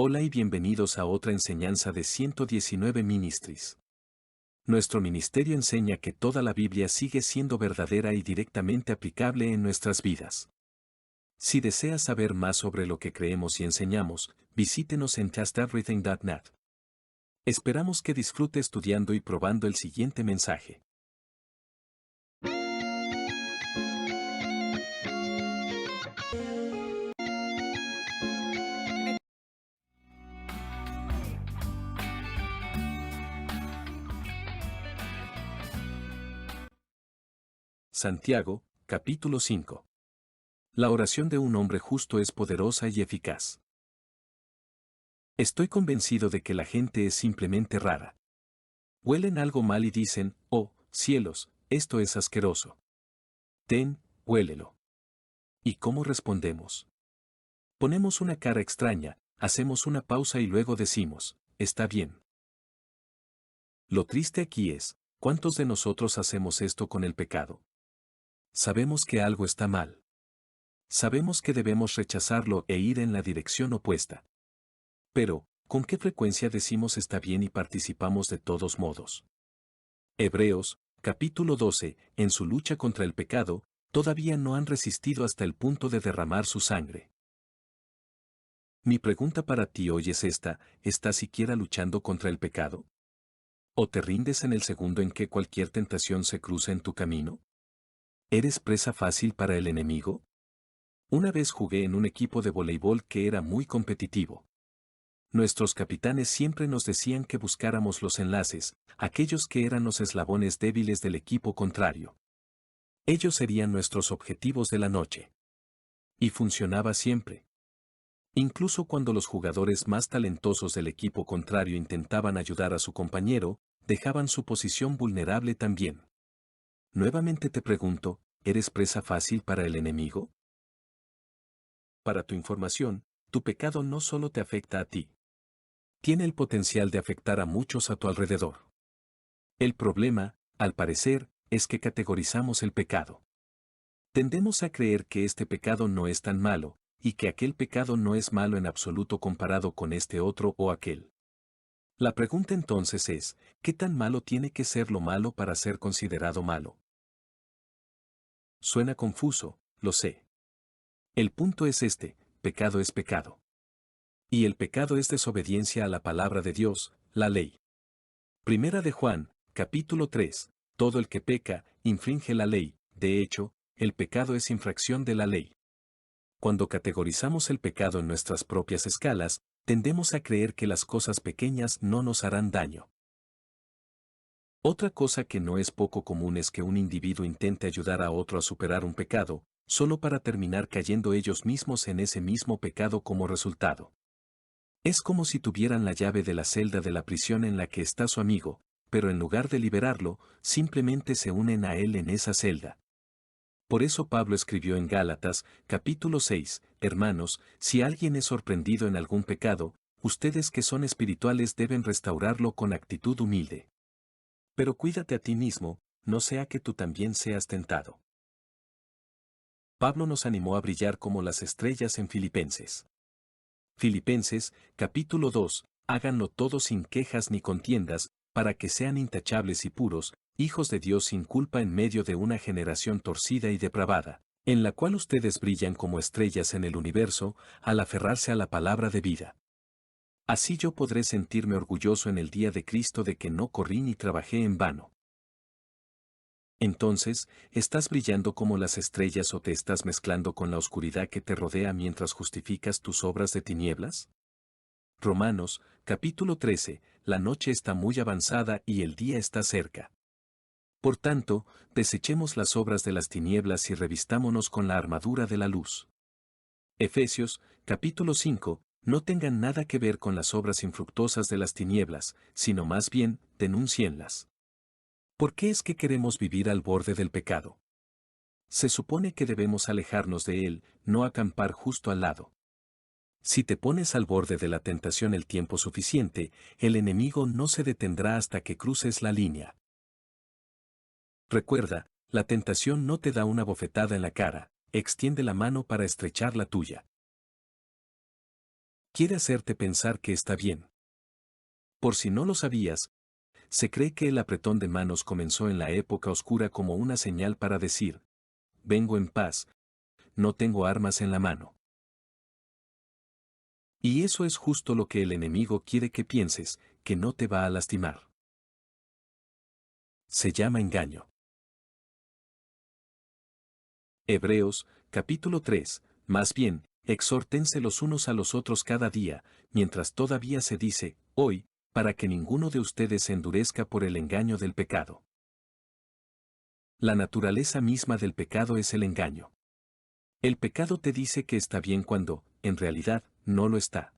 Hola y bienvenidos a otra enseñanza de 119 Ministries. Nuestro ministerio enseña que toda la Biblia sigue siendo verdadera y directamente aplicable en nuestras vidas. Si deseas saber más sobre lo que creemos y enseñamos, visítenos en justeverything.net. Esperamos que disfrute estudiando y probando el siguiente mensaje. Santiago, capítulo 5. La oración de un hombre justo es poderosa y eficaz. Estoy convencido de que la gente es simplemente rara. Huelen algo mal y dicen, oh, cielos, esto es asqueroso. Huélelo. ¿Y cómo respondemos? Ponemos una cara extraña, hacemos una pausa y luego decimos, está bien. Lo triste aquí es, ¿cuántos de nosotros hacemos esto con el pecado? Sabemos que algo está mal. Sabemos que debemos rechazarlo e ir en la dirección opuesta. Pero, ¿con qué frecuencia decimos está bien y participamos de todos modos? Hebreos, capítulo 12, en su lucha contra el pecado, todavía no han resistido hasta el punto de derramar su sangre. Mi pregunta para ti hoy es esta, ¿estás siquiera luchando contra el pecado? ¿O te rindes en el segundo en que cualquier tentación se cruza en tu camino? ¿Eres presa fácil para el enemigo? Una vez jugué en un equipo de voleibol que era muy competitivo. Nuestros capitanes siempre nos decían que buscáramos los enlaces, aquellos que eran los eslabones débiles del equipo contrario. Ellos serían nuestros objetivos de la noche. Y funcionaba siempre. Incluso cuando los jugadores más talentosos del equipo contrario intentaban ayudar a su compañero, dejaban su posición vulnerable también. Nuevamente te pregunto, ¿eres presa fácil para el enemigo? Para tu información, tu pecado no solo te afecta a ti. Tiene el potencial de afectar a muchos a tu alrededor. El problema, al parecer, es que categorizamos el pecado. Tendemos a creer que este pecado no es tan malo, y que aquel pecado no es malo en absoluto comparado con este otro o aquel. La pregunta entonces es, ¿qué tan malo tiene que ser lo malo para ser considerado malo? Suena confuso, lo sé. El punto es este, pecado es pecado. Y el pecado es desobediencia a la palabra de Dios, la ley. Primera de Juan, capítulo 3, todo el que peca, infringe la ley, de hecho, el pecado es infracción de la ley. Cuando categorizamos el pecado en nuestras propias escalas, tendemos a creer que las cosas pequeñas no nos harán daño. Otra cosa que no es poco común es que un individuo intente ayudar a otro a superar un pecado, solo para terminar cayendo ellos mismos en ese mismo pecado como resultado. Es como si tuvieran la llave de la celda de la prisión en la que está su amigo, pero en lugar de liberarlo, simplemente se unen a él en esa celda. Por eso Pablo escribió en Gálatas, capítulo 6, hermanos, si alguien es sorprendido en algún pecado, ustedes que son espirituales deben restaurarlo con actitud humilde. Pero cuídate a ti mismo, no sea que tú también seas tentado. Pablo nos animó a brillar como las estrellas en Filipenses. Filipenses, capítulo 2, háganlo todo sin quejas ni contiendas, para que sean intachables y puros, hijos de Dios sin culpa en medio de una generación torcida y depravada, en la cual ustedes brillan como estrellas en el universo, al aferrarse a la palabra de vida. Así yo podré sentirme orgulloso en el día de Cristo de que no corrí ni trabajé en vano. Entonces, ¿estás brillando como las estrellas o te estás mezclando con la oscuridad que te rodea mientras justificas tus obras de tinieblas? Romanos, capítulo 13, la noche está muy avanzada y el día está cerca. Por tanto, desechemos las obras de las tinieblas y revistámonos con la armadura de la luz. Efesios, capítulo 5, no tengan nada que ver con las obras infructuosas de las tinieblas, sino más bien, denúncienlas. ¿Por qué es que queremos vivir al borde del pecado? Se supone que debemos alejarnos de él, no acampar justo al lado. Si te pones al borde de la tentación el tiempo suficiente, el enemigo no se detendrá hasta que cruces la línea. Recuerda, la tentación no te da una bofetada en la cara, extiende la mano para estrechar la tuya. Quiere hacerte pensar que está bien. Por si no lo sabías, se cree que el apretón de manos comenzó en la época oscura como una señal para decir, vengo en paz, no tengo armas en la mano. Y eso es justo lo que el enemigo quiere que pienses, que no te va a lastimar. Se llama engaño. Hebreos, capítulo 3, más bien, exhórtense los unos a los otros cada día, mientras todavía se dice, hoy, para que ninguno de ustedes se endurezca por el engaño del pecado. La naturaleza misma del pecado es el engaño. El pecado te dice que está bien cuando, en realidad, no lo está.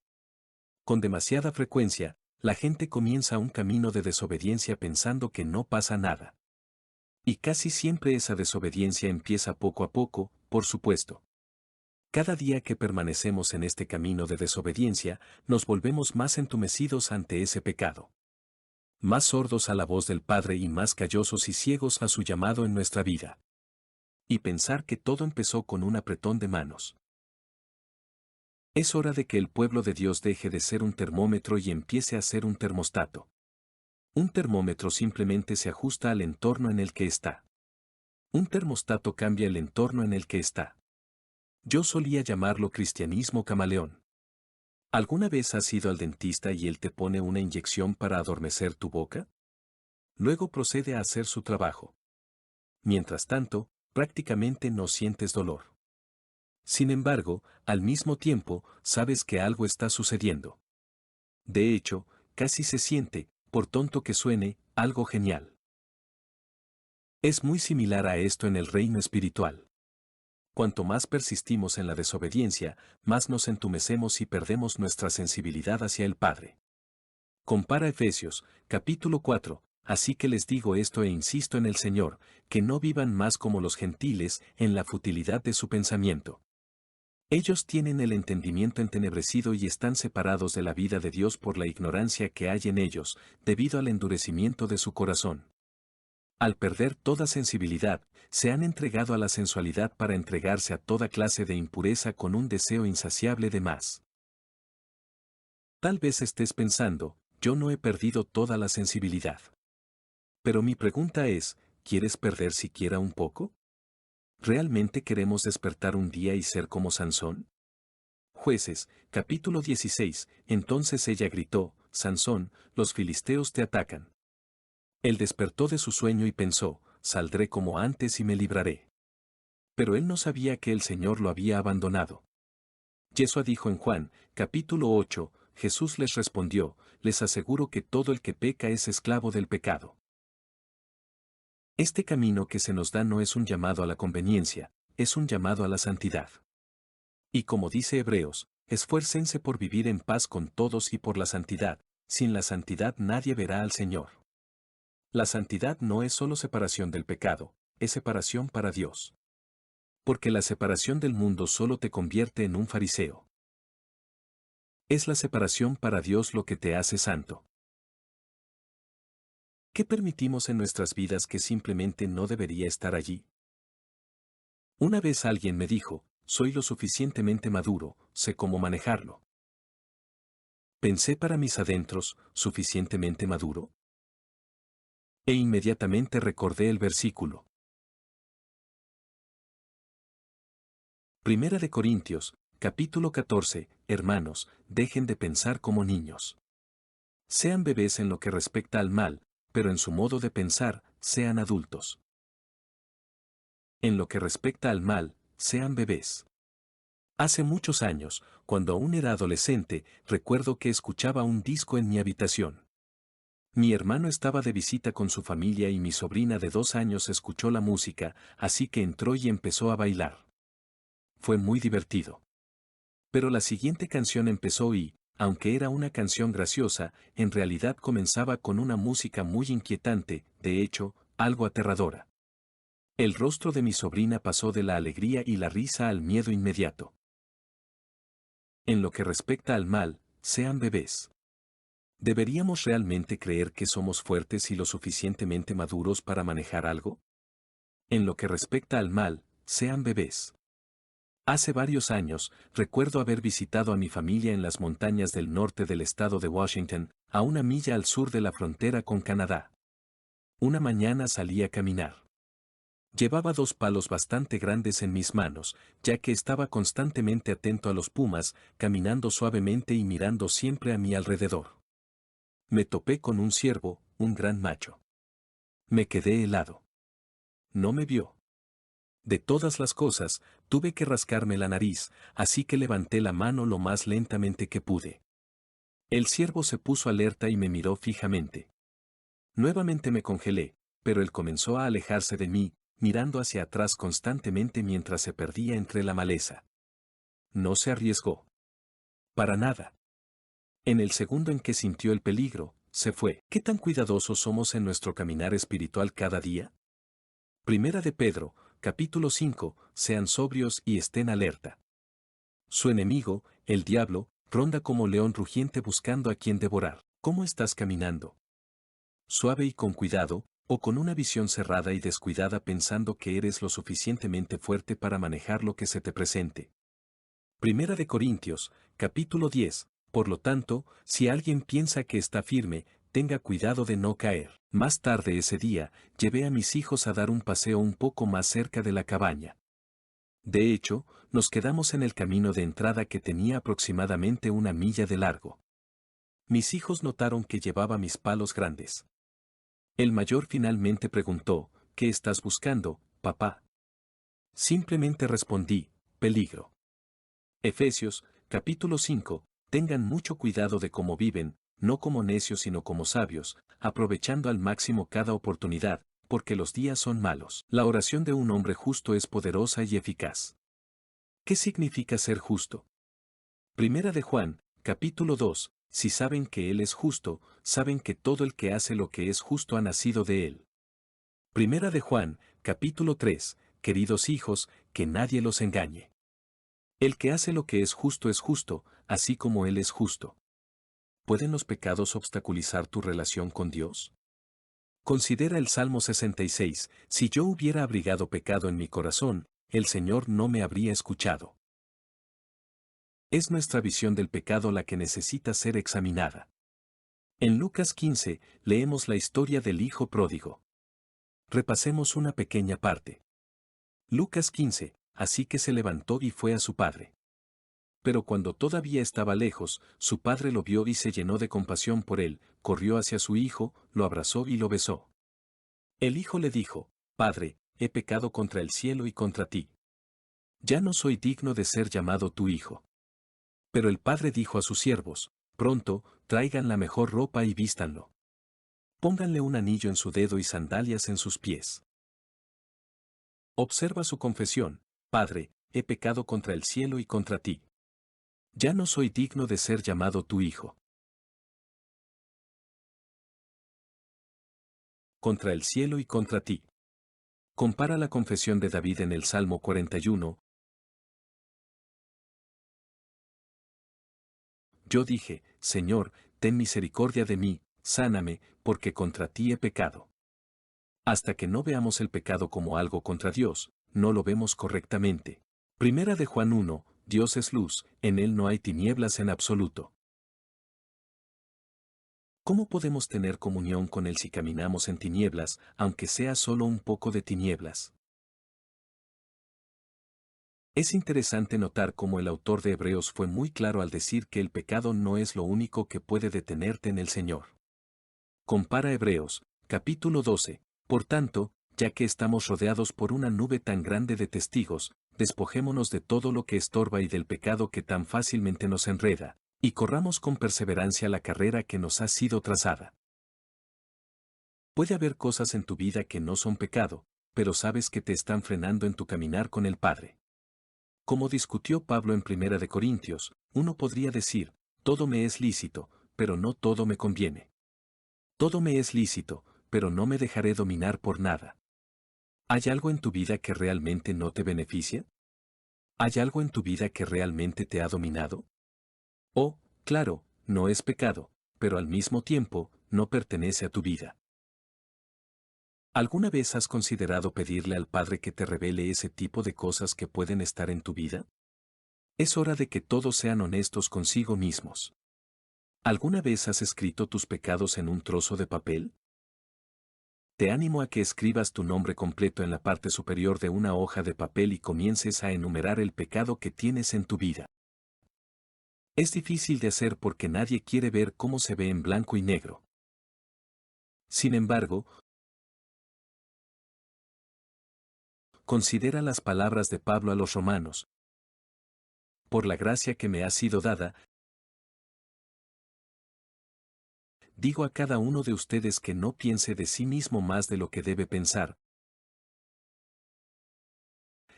Con demasiada frecuencia, la gente comienza un camino de desobediencia pensando que no pasa nada. Y casi siempre esa desobediencia empieza poco a poco, por supuesto. Cada día que permanecemos en este camino de desobediencia, nos volvemos más entumecidos ante ese pecado. Más sordos a la voz del Padre y más callosos y ciegos a su llamado en nuestra vida. Y pensar que todo empezó con un apretón de manos. Es hora de que el pueblo de Dios deje de ser un termómetro y empiece a ser un termostato. Un termómetro simplemente se ajusta al entorno en el que está. Un termostato cambia el entorno en el que está. Yo solía llamarlo cristianismo camaleón. ¿Alguna vez has ido al dentista y él te pone una inyección para adormecer tu boca? Luego procede a hacer su trabajo. Mientras tanto, prácticamente no sientes dolor. Sin embargo, al mismo tiempo, sabes que algo está sucediendo. De hecho, casi se siente, por tonto que suene, algo genial. Es muy similar a esto en el reino espiritual. Cuanto más persistimos en la desobediencia, más nos entumecemos y perdemos nuestra sensibilidad hacia el Padre. Compara Efesios, capítulo 4, así que les digo esto e insisto en el Señor, que no vivan más como los gentiles en la futilidad de su pensamiento. Ellos tienen el entendimiento entenebrecido y están separados de la vida de Dios por la ignorancia que hay en ellos, debido al endurecimiento de su corazón. Al perder toda sensibilidad, se han entregado a la sensualidad para entregarse a toda clase de impureza con un deseo insaciable de más. Tal vez estés pensando, yo no he perdido toda la sensibilidad. Pero mi pregunta es, ¿quieres perder siquiera un poco? ¿Realmente queremos despertar un día y ser como Sansón? Jueces, capítulo 16, entonces ella gritó, Sansón, los filisteos te atacan. Él despertó de su sueño y pensó, saldré como antes y me libraré. Pero él no sabía que el Señor lo había abandonado. Yeshua dijo en Juan, capítulo 8, Jesús les respondió, les aseguro que todo el que peca es esclavo del pecado. Este camino que se nos da no es un llamado a la conveniencia, es un llamado a la santidad. Y como dice Hebreos, esfuércense por vivir en paz con todos y por la santidad, sin la santidad nadie verá al Señor. La santidad no es solo separación del pecado, es separación para Dios. Porque la separación del mundo solo te convierte en un fariseo. Es la separación para Dios lo que te hace santo. ¿Qué permitimos en nuestras vidas que simplemente no debería estar allí? Una vez alguien me dijo, soy lo suficientemente maduro, sé cómo manejarlo. Pensé para mis adentros, ¿suficientemente maduro? E inmediatamente recordé el versículo. Primera de Corintios, capítulo 14, hermanos, dejen de pensar como niños. Sean bebés en lo que respecta al mal, pero en su modo de pensar, sean adultos. En lo que respecta al mal, sean bebés. Hace muchos años, cuando aún era adolescente, recuerdo que escuchaba un disco en mi habitación. Mi hermano estaba de visita con su familia y mi sobrina de 2 años escuchó la música, así que entró y empezó a bailar. Fue muy divertido. Pero la siguiente canción empezó y, aunque era una canción graciosa, en realidad comenzaba con una música muy inquietante, de hecho, algo aterradora. El rostro de mi sobrina pasó de la alegría y la risa al miedo inmediato. En lo que respecta al mal, sean bebés. ¿Deberíamos realmente creer que somos fuertes y lo suficientemente maduros para manejar algo? En lo que respecta al mal, sean bebés. Hace varios años, recuerdo haber visitado a mi familia en las montañas del norte del estado de Washington, a una milla al sur de la frontera con Canadá. Una mañana salí a caminar. Llevaba 2 palos bastante grandes en mis manos, ya que estaba constantemente atento a los pumas, caminando suavemente y mirando siempre a mi alrededor. Me topé con un ciervo, un gran macho. Me quedé helado. No me vio. De todas las cosas, tuve que rascarme la nariz, así que levanté la mano lo más lentamente que pude. El ciervo se puso alerta y me miró fijamente. Nuevamente me congelé, pero él comenzó a alejarse de mí, mirando hacia atrás constantemente mientras se perdía entre la maleza. No se arriesgó. Para nada. En el segundo en que sintió el peligro, se fue. ¿Qué tan cuidadosos somos en nuestro caminar espiritual cada día? Primera de Pedro, capítulo 5, sean sobrios y estén alerta. Su enemigo, el diablo, ronda como león rugiente buscando a quien devorar. ¿Cómo estás caminando? Suave y con cuidado, o con una visión cerrada y descuidada pensando que eres lo suficientemente fuerte para manejar lo que se te presente. Primera de Corintios, capítulo 10, por lo tanto, si alguien piensa que está firme, tenga cuidado de no caer. Más tarde ese día, llevé a mis hijos a dar un paseo un poco más cerca de la cabaña. De hecho, nos quedamos en el camino de entrada que tenía aproximadamente 1 milla de largo. Mis hijos notaron que llevaba mis palos grandes. El mayor finalmente preguntó, ¿qué estás buscando, papá? Simplemente respondí, peligro. Efesios, capítulo 5, tengan mucho cuidado de cómo viven, no como necios sino como sabios, aprovechando al máximo cada oportunidad, porque los días son malos. La oración de un hombre justo es poderosa y eficaz. ¿Qué significa ser justo? Primera de Juan, capítulo 2, si saben que Él es justo, saben que todo el que hace lo que es justo ha nacido de Él. Primera de Juan, capítulo 3, queridos hijos, que nadie los engañe. El que hace lo que es justo, así como Él es justo. ¿Pueden los pecados obstaculizar tu relación con Dios? Considera el Salmo 66, si yo hubiera abrigado pecado en mi corazón, el Señor no me habría escuchado. Es nuestra visión del pecado la que necesita ser examinada. En Lucas 15, leemos la historia del hijo pródigo. Repasemos una pequeña parte. Lucas 15, así que se levantó y fue a su padre. Pero cuando todavía estaba lejos, su padre lo vio y se llenó de compasión por él, corrió hacia su hijo, lo abrazó y lo besó. El hijo le dijo, Padre, he pecado contra el cielo y contra ti. Ya no soy digno de ser llamado tu hijo. Pero el padre dijo a sus siervos, pronto, traigan la mejor ropa y vístanlo. Pónganle un anillo en su dedo y sandalias en sus pies. Observa su confesión, Padre, he pecado contra el cielo y contra ti. Ya no soy digno de ser llamado tu hijo. Contra el cielo y contra ti. Compara la confesión de David en el Salmo 41. Yo dije, Señor, ten misericordia de mí, sáname, porque contra ti he pecado. Hasta que no veamos el pecado como algo contra Dios, no lo vemos correctamente. Primera de Juan 1, Dios es luz, en Él no hay tinieblas en absoluto. ¿Cómo podemos tener comunión con Él si caminamos en tinieblas, aunque sea solo un poco de tinieblas? Es interesante notar cómo el autor de Hebreos fue muy claro al decir que el pecado no es lo único que puede detenerte en el Señor. Compara Hebreos, capítulo 12, por tanto, ya que estamos rodeados por una nube tan grande de testigos, despojémonos de todo lo que estorba y del pecado que tan fácilmente nos enreda, y corramos con perseverancia la carrera que nos ha sido trazada. Puede haber cosas en tu vida que no son pecado, pero sabes que te están frenando en tu caminar con el Padre. Como discutió Pablo en Primera de Corintios, uno podría decir, todo me es lícito, pero no todo me conviene. Todo me es lícito, pero no me dejaré dominar por nada. ¿Hay algo en tu vida que realmente no te beneficia? ¿Hay algo en tu vida que realmente te ha dominado? Oh, claro, no es pecado, pero al mismo tiempo, no pertenece a tu vida. ¿Alguna vez has considerado pedirle al Padre que te revele ese tipo de cosas que pueden estar en tu vida? Es hora de que todos sean honestos consigo mismos. ¿Alguna vez has escrito tus pecados en un trozo de papel? Te animo a que escribas tu nombre completo en la parte superior de una hoja de papel y comiences a enumerar el pecado que tienes en tu vida. Es difícil de hacer porque nadie quiere ver cómo se ve en blanco y negro. Sin embargo, considera las palabras de Pablo a los romanos. Por la gracia que me ha sido dada, digo a cada uno de ustedes que no piense de sí mismo más de lo que debe pensar,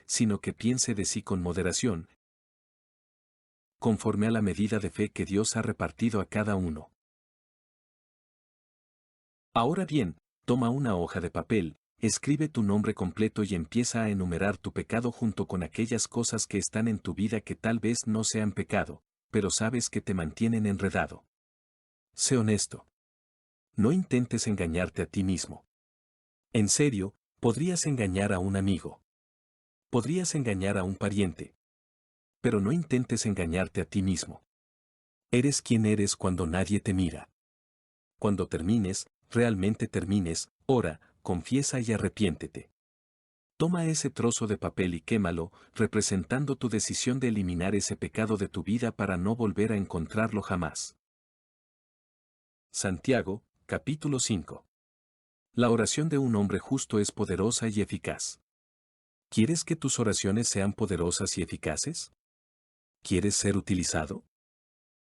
sino que piense de sí con moderación, conforme a la medida de fe que Dios ha repartido a cada uno. Ahora bien, toma una hoja de papel, escribe tu nombre completo y empieza a enumerar tu pecado junto con aquellas cosas que están en tu vida que tal vez no sean pecado, pero sabes que te mantienen enredado. Sé honesto. No intentes engañarte a ti mismo. En serio, podrías engañar a un amigo. Podrías engañar a un pariente. Pero no intentes engañarte a ti mismo. Eres quien eres cuando nadie te mira. Cuando termines, realmente termines, ora, confiesa y arrepiéntete. Toma ese trozo de papel y quémalo, representando tu decisión de eliminar ese pecado de tu vida para no volver a encontrarlo jamás. Santiago, capítulo 5. La oración de un hombre justo es poderosa y eficaz. ¿Quieres que tus oraciones sean poderosas y eficaces? ¿Quieres ser utilizado?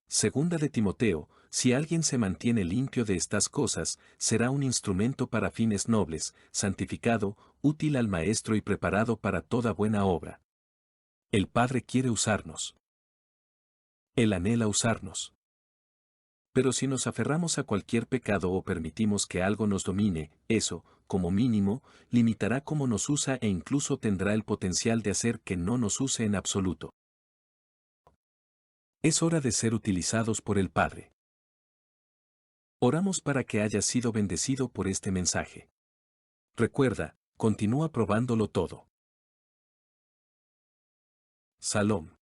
Segunda de Timoteo, si alguien se mantiene limpio de estas cosas, será un instrumento para fines nobles, santificado, útil al maestro y preparado para toda buena obra. El Padre quiere usarnos. Él anhela usarnos. Pero si nos aferramos a cualquier pecado o permitimos que algo nos domine, eso, como mínimo, limitará cómo nos usa e incluso tendrá el potencial de hacer que no nos use en absoluto. Es hora de ser utilizados por el Padre. Oramos para que hayas sido bendecido por este mensaje. Recuerda, continúa probándolo todo. Salom.